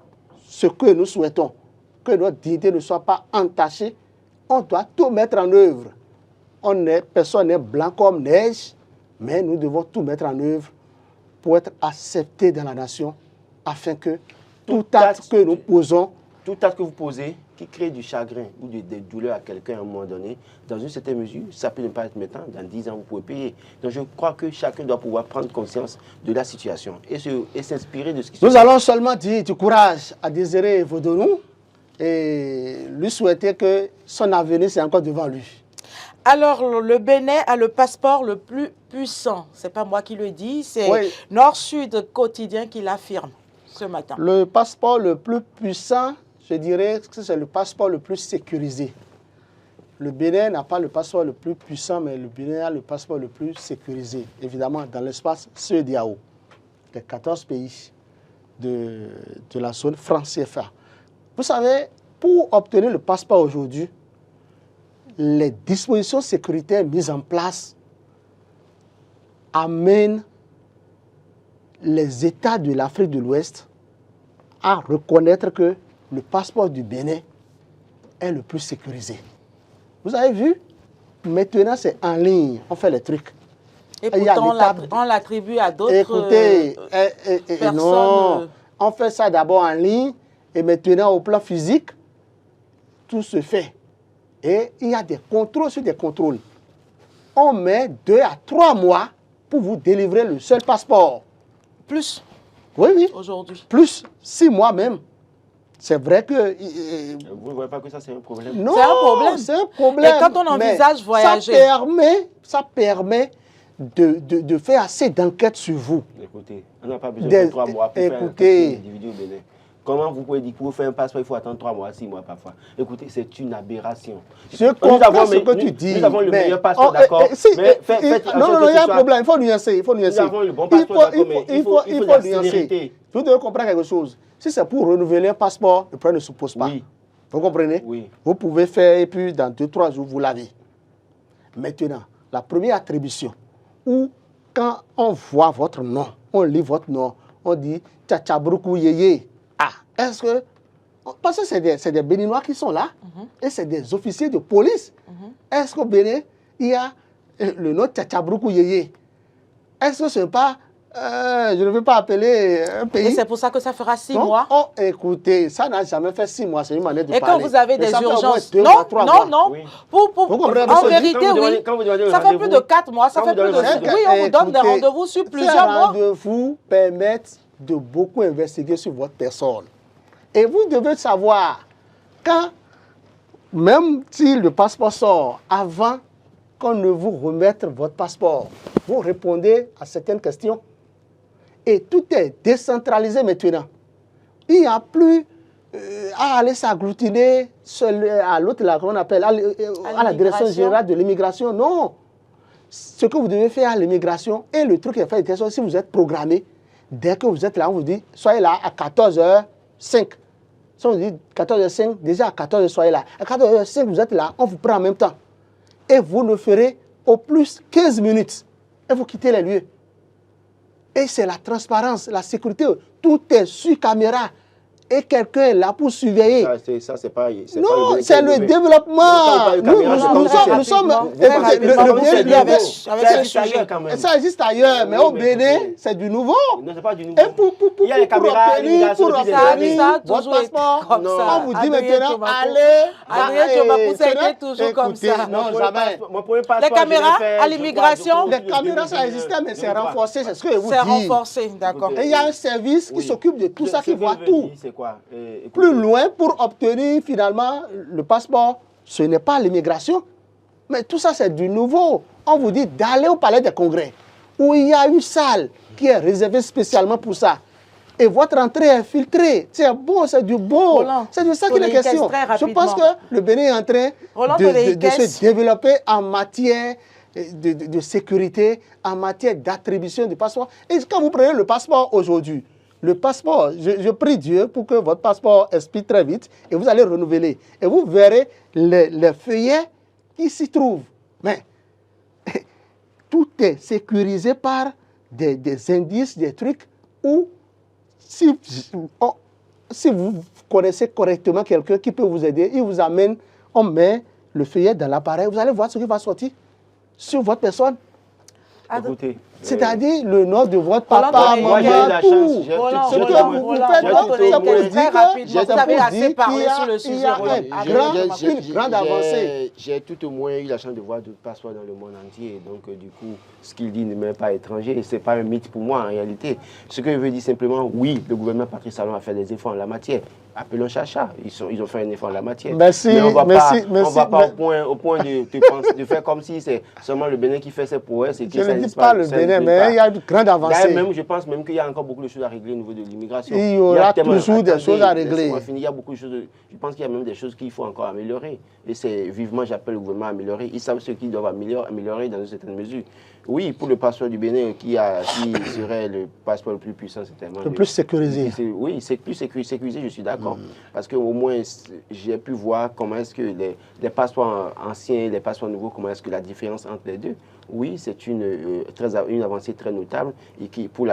ce que nous souhaitons, que notre dignité ne soit pas entachée. On doit tout mettre en œuvre. Personne n'est blanc comme neige, mais nous devons tout mettre en œuvre pour être acceptés dans la nation, afin que tout acte que nous posons, tout acte que vous posez qui crée du chagrin ou des douleurs à quelqu'un à un moment donné, dans une certaine mesure, ça peut ne pas être maintenant, dans 10 ans, vous pouvez payer. Donc je crois que chacun doit pouvoir prendre conscience de la situation et s'inspirer de ce qui se passe. Nous allons seulement dire du courage à Désiré Vodorou et lui souhaiter que son avenir, c'est encore devant lui. Alors, le Bénin a le passeport le plus puissant. Ce n'est pas moi qui le dis, c'est Nord-Sud Quotidien qui l'affirme ce matin. Le passeport le plus puissant, je dirais que c'est le passeport le plus sécurisé. Le Bénin n'a pas le passeport le plus puissant, mais le Bénin a le passeport le plus sécurisé. Évidemment, dans l'espace CEDEAO, les 14 pays de la zone franc CFA. Vous savez, pour obtenir le passeport aujourd'hui, les dispositions sécuritaires mises en place amènent les États de l'Afrique de l'Ouest à reconnaître que le passeport du Bénin est le plus sécurisé. Vous avez vu? Maintenant, c'est en ligne, on fait les trucs. Et pourtant, on l'attribue à d'autres personnes. Non, on fait ça d'abord en ligne, et maintenant, au plan physique, tout se fait. Et il y a des contrôles sur des contrôles. On met 2 à 3 mois pour vous délivrer le seul passeport. Plus. Oui, oui. Aujourd'hui. Plus 6 mois même. C'est vrai que... Vous ne voyez pas que ça, c'est un problème? Non, c'est un problème. C'est un problème. Et quand on envisage voyager... Ça permet de faire assez d'enquêtes sur vous. Écoutez, on n'a pas besoin de 3 mois pour faire un individu au Bénin. Comment vous pouvez dire pour faire un passeport, il faut attendre 3 mois, 6 mois parfois. Écoutez, c'est une aberration. Je comprends ce que tu dis. Nous avons le meilleur passeport, d'accord. Non, il y a un problème, il faut nuancer. Il faut nuancer. Nous avons le bon passeport, d'accord, mais il faut nuancer. Vous devez comprendre quelque chose. Si c'est pour renouveler un passeport, le problème ne se pose pas. Oui. Vous comprenez? Oui. Vous pouvez faire et puis dans 2-3 jours, vous l'avez. Maintenant, la première attribution, où quand on voit votre nom, on lit votre nom, on dit Tchatchabroukou Yeye. Ah, est-ce que... Parce que c'est des Béninois qui sont là, et c'est des officiers de police. Est-ce qu'au Bénin, il y a le nom Tchatchabroukou Yeye? Est-ce que ce n'est pas... je ne veux pas appeler un pays. Et c'est pour ça que ça fera 6 mois. Oh, écoutez, ça n'a jamais fait 6 mois, c'est une manière de parler. Et quand vous avez des urgences, non. Oui. En vérité, oui. Ça fait plus de 4 mois, ça fait plus de 6 mois. Oui, on vous donne des rendez-vous sur plusieurs mois. Ces rendez-vous permettent de beaucoup investiguer sur votre personne. Et vous devez savoir, quand, même si le passeport sort, avant qu'on ne vous remette votre passeport, vous répondez à certaines questions. Et tout est décentralisé maintenant. Il n'y a plus à aller s'agglutiner à l'autre, comment on appelle, à la direction générale de l'immigration. Non. Ce que vous devez faire à l'immigration, et le truc est fait, si vous êtes programmé, dès que vous êtes là, on vous dit, soyez là à 14h05. Si on vous dit 14h05, déjà à 14h, soyez là. À 14h05, vous êtes là, on vous prend en même temps. Et vous le ferez au plus 15 minutes. Et vous quittez les lieux. Et c'est la transparence, la sécurité. Tout est sur caméra. Et quelqu'un est là pour surveiller. Ça c'est pas... Non, c'est le développement. Nous sommes... Ça existe ailleurs, mais au Bénin, c'est du nouveau. Non, c'est pas du nouveau. Et pour obtenir votre passeport, on vous dit maintenant, allez... Adrien Tchobakou, ça a été toujours comme ça. Non, jamais. Les caméras à l'immigration? Les caméras, ça existait, mais c'est renforcé, c'est ce que je vous dis. C'est renforcé, d'accord. Et il y a un service qui s'occupe de tout ça, qui voit tout. Quoi? Plus loin pour obtenir finalement le passeport, ce n'est pas l'immigration. Mais tout ça, c'est du nouveau. On vous dit d'aller au palais des congrès, où il y a une salle qui est réservée spécialement pour ça. Et votre entrée est filtrée. C'est beau, c'est du beau. C'est de ça qu'il est question. Je pense que le Bénin est en train de se développer en matière de sécurité, en matière d'attribution du passeport. Et quand vous prenez le passeport aujourd'hui, le passeport, je prie Dieu pour que votre passeport expire très vite et vous allez renouveler. Et vous verrez les feuillets qui s'y trouvent. Mais tout est sécurisé par des indices, des trucs où si vous connaissez correctement quelqu'un qui peut vous aider, il vous amène, on met le feuillet dans l'appareil, vous allez voir ce qui va sortir sur votre personne. Écoutez, c'est-à-dire le nom de votre papa, moi j'ai eu la chance. Ce que vous faites, ça pour dire vous avez assez parlé sur le sujet. Une grande avancée. J'ai tout au moins eu la chance de voir d'autres passeports dans le monde entier. Donc du coup, ce qu'il dit ne m'est pas étranger. Ce n'est pas un mythe pour moi en réalité. Ce que je veux dire simplement, oui, le gouvernement Patrice Talon a fait des efforts en la matière. Appelons Chacha, ils ont fait un effort en la matière. Merci, mais on ne va pas merci. au point de faire comme si c'est seulement le Bénin qui fait ses prouesses. Je ne dis pas le Bénin, mais il y a une grande avancée. Même, je pense même qu'il y a encore beaucoup de choses à régler au niveau de l'immigration. Il y aura toujours des choses à régler. Il y a beaucoup de choses. Je pense qu'il y a même des choses qu'il faut encore améliorer. Et c'est vivement, j'appelle le gouvernement à améliorer. Ils savent ce qu'ils doivent améliorer dans une certaine mesure. Oui, pour le passeport du Bénin, qui serait le passeport le plus puissant, certainement. Le plus sécurisé. Oui, c'est plus sécurisé, je suis d'accord. Parce qu'au moins, j'ai pu voir comment est-ce que les passeports anciens et les passeports nouveaux, comment est-ce que la différence entre les deux. Oui, c'est une avancée très notable et pour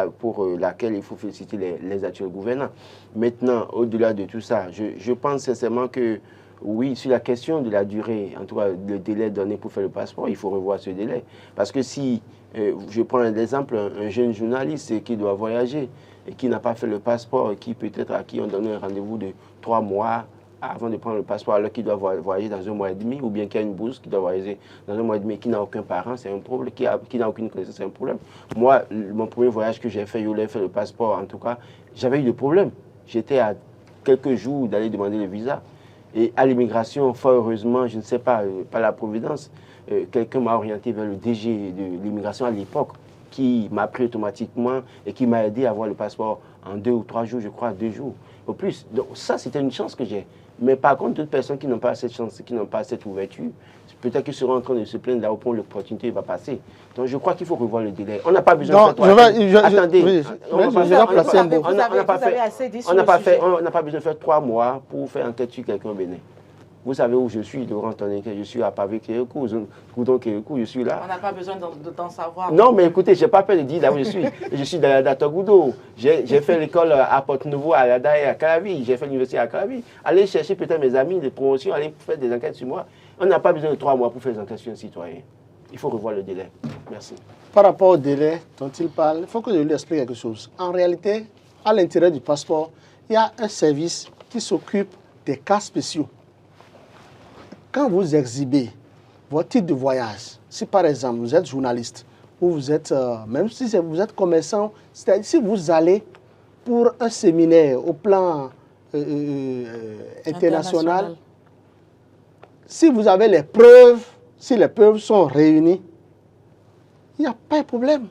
laquelle il faut féliciter les actuels gouvernants. Maintenant, au-delà de tout ça, je pense sincèrement que oui, sur la question de la durée, en tout cas le délai donné pour faire le passeport, il faut revoir ce délai. Parce que si, je prends un exemple, un jeune journaliste qui doit voyager et qui n'a pas fait le passeport, qui peut-être à qui on donne un rendez-vous de 3 mois avant de prendre le passeport, alors qu'il doit voyager dans 1 mois et demi, ou bien qu'il y a une bourse qui doit voyager dans 1 mois et demi, qui n'a aucun parent, c'est un problème, qui n'a aucune connaissance, c'est un problème. Moi, mon premier voyage que j'ai fait, je voulais faire le passeport, en tout cas, j'avais eu des problèmes. J'étais à quelques jours d'aller demander le visa. Et à l'immigration, fort heureusement, je ne sais pas, par la providence, quelqu'un m'a orienté vers le DG de l'immigration à l'époque, qui m'a pris automatiquement et qui m'a aidé à avoir le passeport en 2 ou 3 jours, je crois, 2 jours au plus. Donc ça, c'était une chance que j'ai. Mais par contre, d'autres personnes qui n'ont pas cette chance, qui n'ont pas cette ouverture, peut-être qu'ils seront en train de se plaindre là où l'opportunité va passer. Donc je crois qu'il faut revoir le délai. On n'a pas besoin de faire attendez, on n'a pas besoin de faire 3 mois pour faire enquête sur quelqu'un au Bénin. Vous savez où je suis, Laurent Tonenke, je suis à Pavé-Kérékou, Goudon-Kérékou, je suis là. On n'a pas besoin de t'en savoir. Non, mais écoutez, je n'ai pas peur de dire là où je suis. Je suis dans la Togoudou. J'ai fait l'école à Porte-Nouveau, à Lada et à Calavi. J'ai fait l'université à Calavi. Allez chercher peut-être mes amis de promotion, allez faire des enquêtes sur moi. On n'a pas besoin de 3 mois pour faire des enquêtes sur un citoyen. Il faut revoir le délai. Merci. Par rapport au délai dont il parle, il faut que je lui explique quelque chose. En réalité, à l'intérieur du passeport, il y a un service qui s'occupe des cas spéciaux. Quand vous exhibez votre titre de voyage, si par exemple vous êtes journaliste, ou vous êtes, même si vous êtes commerçant, c'est-à-dire si vous allez pour un séminaire au plan international, si vous avez les preuves, si les preuves sont réunies, il n'y a pas de problème.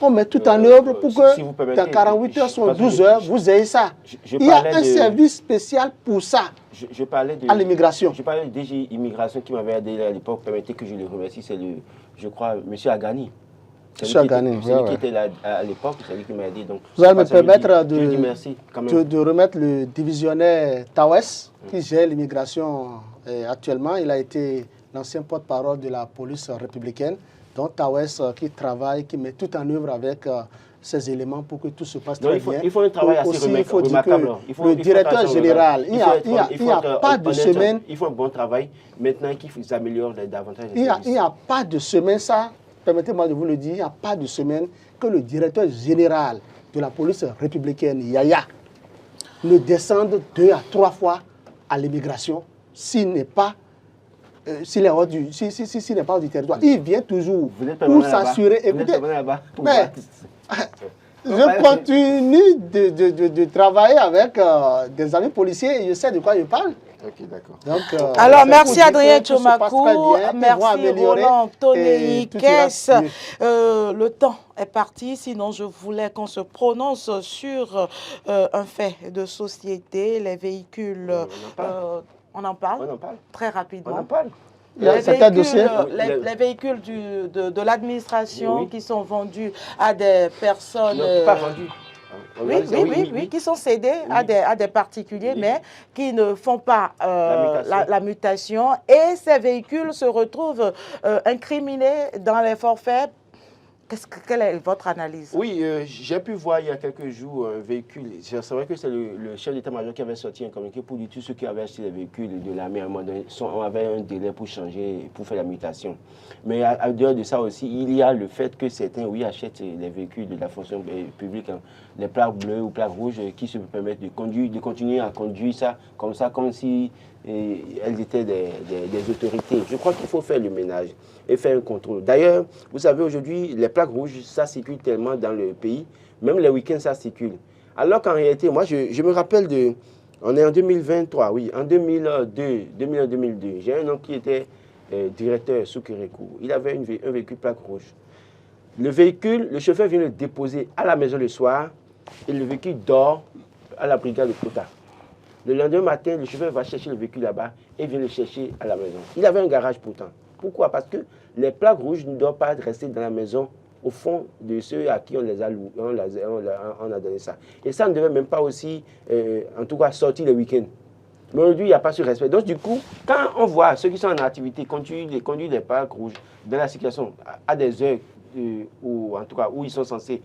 On met tout en œuvre pour que si dans 48 heures, soit 12 heures, vous ayez ça. Il y a un service spécial pour ça à l'immigration. Je parlais du DG Immigration qui m'avait aidé à l'époque. Permettez que je le remercie. C'est, je crois, M. Agani. M. Agani, c'est lui qui était là à l'époque, c'est lui qui m'a aidé. Donc, vous allez me permettre de remettre le divisionnaire Tawes, qui gère l'immigration actuellement. Il a été l'ancien porte-parole de la police républicaine. Donc Tawes qui travaille, qui met tout en œuvre avec ces éléments pour que tout se passe très bien. Il faut un travail assez remarquable. Le directeur général, il n'y a pas de semaine. Il faut un bon travail. Maintenant qu'ils améliorent davantage les services. Il n'y a pas de semaine, ça, permettez-moi de vous le dire, il n'y a pas de semaine que le directeur général de la police républicaine, Yaya, ne descende 2 à 3 fois à l'immigration s'il n'est pas s'il n'est pas hors du territoire. Il vient toujours pour s'assurer. Écoutez, mais je continue de travailler avec des amis policiers et je sais de quoi je parle. Ok, d'accord. Donc, alors, merci Adrien Tchomakou, merci Roland Tonneikes. Le temps est parti, sinon je voulais qu'on se prononce sur un fait de société, les véhicules. On en parle très rapidement. On en parle. Les véhicules de l'administration qui sont vendus à des personnes... Non, pas vendus. Oui, qui sont cédés à des particuliers, mais qui ne font pas la mutation. Et ces véhicules se retrouvent incriminés dans les forfaits. Quelle est votre analyse? Oui, j'ai pu voir il y a quelques jours un véhicule. C'est vrai que c'est le chef d'état-major qui avait sorti un communiqué pour dire tous ceux qui avaient acheté des véhicules de l'armée à un moment donné avaient un délai pour changer, pour faire la mutation. Mais à dehors de ça aussi, il y a le fait que certains, oui, achètent les véhicules de la fonction publique, hein, les plaques bleues ou plaques rouges, qui se permettent de continuer à conduire ça, comme si elles étaient des autorités. Je crois qu'il faut faire le ménage et faire un contrôle. D'ailleurs, vous savez, aujourd'hui, les plaques rouges, ça circule tellement dans le pays, même les week-ends, ça circule. Alors qu'en réalité, moi, je me rappelle on est en 2023, oui, en 2002, j'ai un homme qui était directeur sous Kérékou. Il avait un véhicule plaque rouge. Le véhicule, le chauffeur vient le déposer à la maison le soir et le véhicule dort à la brigade de Kota. Le lendemain matin, le chauffeur va chercher le véhicule là-bas et vient le chercher à la maison. Il avait un garage pourtant. Pourquoi? Parce que les plaques rouges ne doivent pas rester dans la maison au fond de ceux à qui on les a loués, on a donné ça. Et ça ne devait même pas aussi, en tout cas, sortir le week-end. Mais aujourd'hui, il n'y a pas ce respect. Donc, du coup, quand on voit ceux qui sont en activité conduire des plaques rouges dans la circulation à des heures où ils sont censés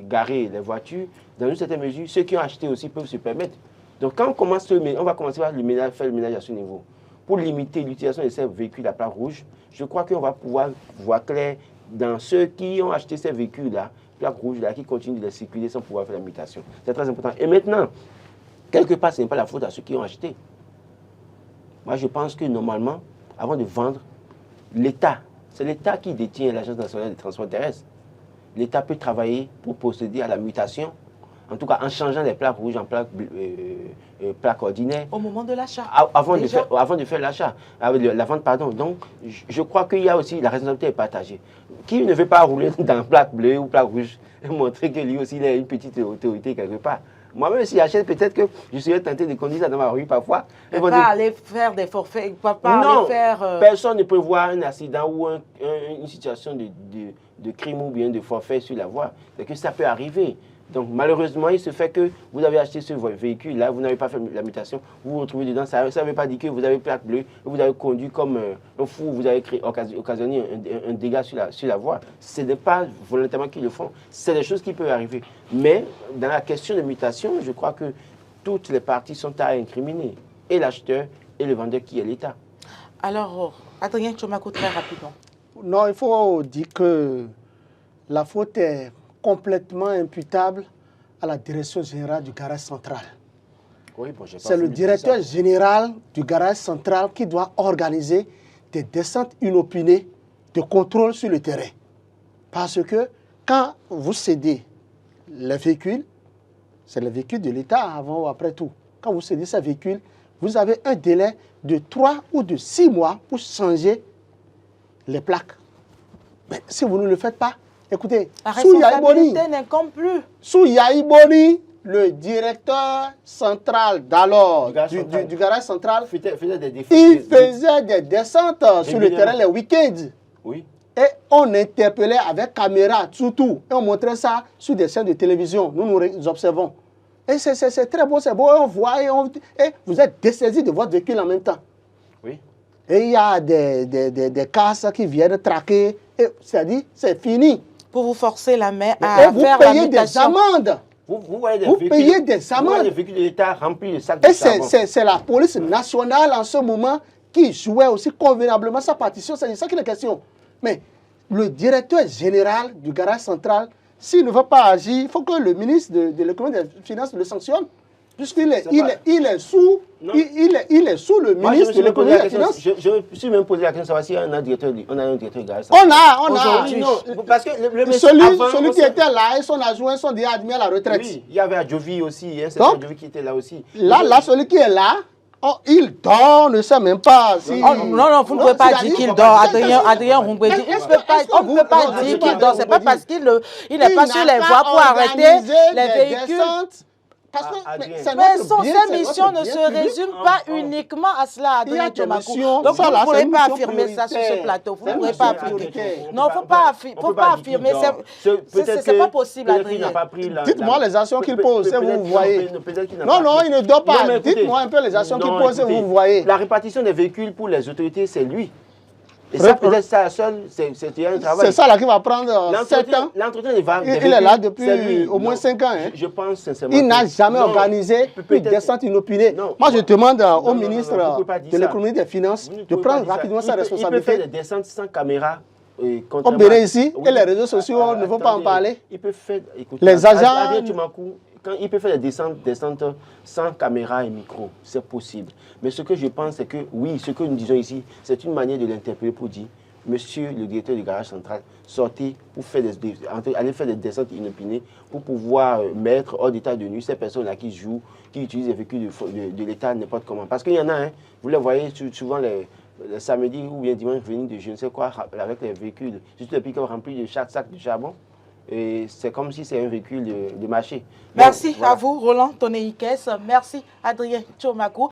garer les voitures, dans une certaine mesure, ceux qui ont acheté aussi peuvent se permettre. Donc, quand on va commencer par faire le ménage à ce niveau. Pour limiter l'utilisation de ces véhicules à plaque rouge, je crois qu'on va pouvoir voir clair dans ceux qui ont acheté ces véhicules-là, plaques rouges-là, qui continuent de les circuler sans pouvoir faire la mutation. C'est très important. Et maintenant, quelque part, ce n'est pas la faute à ceux qui ont acheté. Moi, je pense que normalement, avant de vendre, l'État, c'est l'État qui détient l'Agence nationale des transports terrestres. L'État peut travailler pour procéder à la mutation En tout cas, en changeant les plaques rouges en plaques ordinaires. Au moment de l'achat. Avant de faire l'achat, la vente, pardon. Donc, je crois qu'il y a aussi la responsabilité est partagée. Qui ne veut pas rouler dans plaque bleue ou plaque rouge et montrer que lui aussi il a une petite autorité quelque part. Moi-même, si j'achète, peut-être que je serais tenté de conduire ça dans ma rue parfois. Mais pas aller faire des forfaits, pas non, aller faire... personne ne peut voir un accident ou une situation de crime ou bien de forfait sur la voie. C'est que ça peut arriver. Donc, malheureusement, il se fait que vous avez acheté ce véhicule-là, vous n'avez pas fait la mutation, vous vous retrouvez dedans, ça ne veut pas dire que vous avez plaque bleue, vous avez conduit comme un fou, vous avez occasionné un dégât sur la voie. Ce n'est pas volontairement qu'ils le font, c'est des choses qui peuvent arriver. Mais, dans la question de mutation, je crois que toutes les parties sont à incriminer, et l'acheteur et le vendeur qui est l'État. Alors, Adrien Tchomakou, très rapidement. Non, il faut dire que la faute est complètement imputable à la direction générale du garage central. Oui, bon, c'est le directeur général du garage central qui doit organiser des descentes inopinées de contrôle sur le terrain. Parce que quand vous cédez les véhicules, c'est le véhicule de l'État avant ou après tout. Quand vous cédez ces véhicules, vous avez un délai de 3 ou de 6 mois pour changer les plaques. Mais si vous ne le faites pas, écoutez, la responsabilité n'incombe plus. Sous Yaïboni, le directeur central d'alors du garage central, il faisait des descentes sur le terrain les week-ends. Oui. Et on interpellait avec caméra, surtout, et on montrait ça sur des chaînes de télévision. Nous observons. Et c'est très beau, c'est beau, on voit, et vous êtes dessaisi de votre véhicule en même temps. Oui. Et il y a des casses qui viennent traquer, c'est-à-dire, c'est fini. Pour vous forcer la main à faire la mutation. Des amendes. Vous payez des amendes. Les véhicules de l'État remplis de sacs de charbon. Et c'est la police nationale en ce moment qui jouait aussi convenablement sa partition. C'est ça qui est la question. Mais le directeur général du garage central, s'il ne veut pas agir, il faut que le ministre de l'économie et des finances le sanctionne. Puisqu'il est sous le ministre de l'économie et des finances. Je me suis même posé la question de savoir si on a un directeur du garage. On a. Parce que celui qui était là et son adjoint sont déjà admis à la retraite. Oui, il y avait Adjovi aussi, un certain Adjovi qui était là aussi. Là, celui qui est là, il dort, on ne sait même pas si... non, vous ne pouvez pas dire qu'il dort. Adrien Roumbédi, on ne peut pas dire qu'il dort. Ce n'est pas parce qu'il n'est pas sur les voies pour arrêter les véhicules. Mais ses missions ne se résument pas uniquement à cela, Adrien Tchomakou. Donc vous ne pourrez pas affirmer ça sur ce plateau. Vous ne pourrez pas affirmer. Non, il ne faut pas affirmer. Ce n'est pas possible, Adrien. Dites-moi les actions qu'il pose, vous voyez. Non, il ne dort pas. Dites-moi un peu les actions qu'il pose, vous voyez. La répartition des véhicules pour les autorités, c'est lui. Et ça, peut-être ça seul, c'est un travail. C'est ça là qui va prendre 7 ans. L'entretien des véhicules. Il est là depuis au moins 5 ans. Hein. Je pense sincèrement. Il n'a jamais organisé une descente inopinée. Moi, je demande au ministre de l'économie et des finances de prendre rapidement sa responsabilité. Il peut faire des descentes sans caméra. On verrait ici, et les réseaux sociaux ne vont pas en parler. Il peut faire, écoutez, les agents... Quand il peut faire des descentes sans caméra et micro, c'est possible. Mais ce que je pense, c'est que, oui, ce que nous disons ici, c'est une manière de l'interpeller pour dire, monsieur le directeur du garage central, sortez pour aller faire des descentes inopinées pour pouvoir mettre hors d'état de nuit ces personnes-là qui jouent, qui utilisent les véhicules de l'État n'importe comment. Parce qu'il y en a, hein, vous les voyez souvent les samedis ou bien dimanche venir de je ne sais quoi avec les véhicules, surtout les pick-up remplis de chaque sac de charbon. Et c'est comme si c'est un véhicule de marché. Merci à vous, Roland Tonneikes. Merci, Adrien Tchomakou.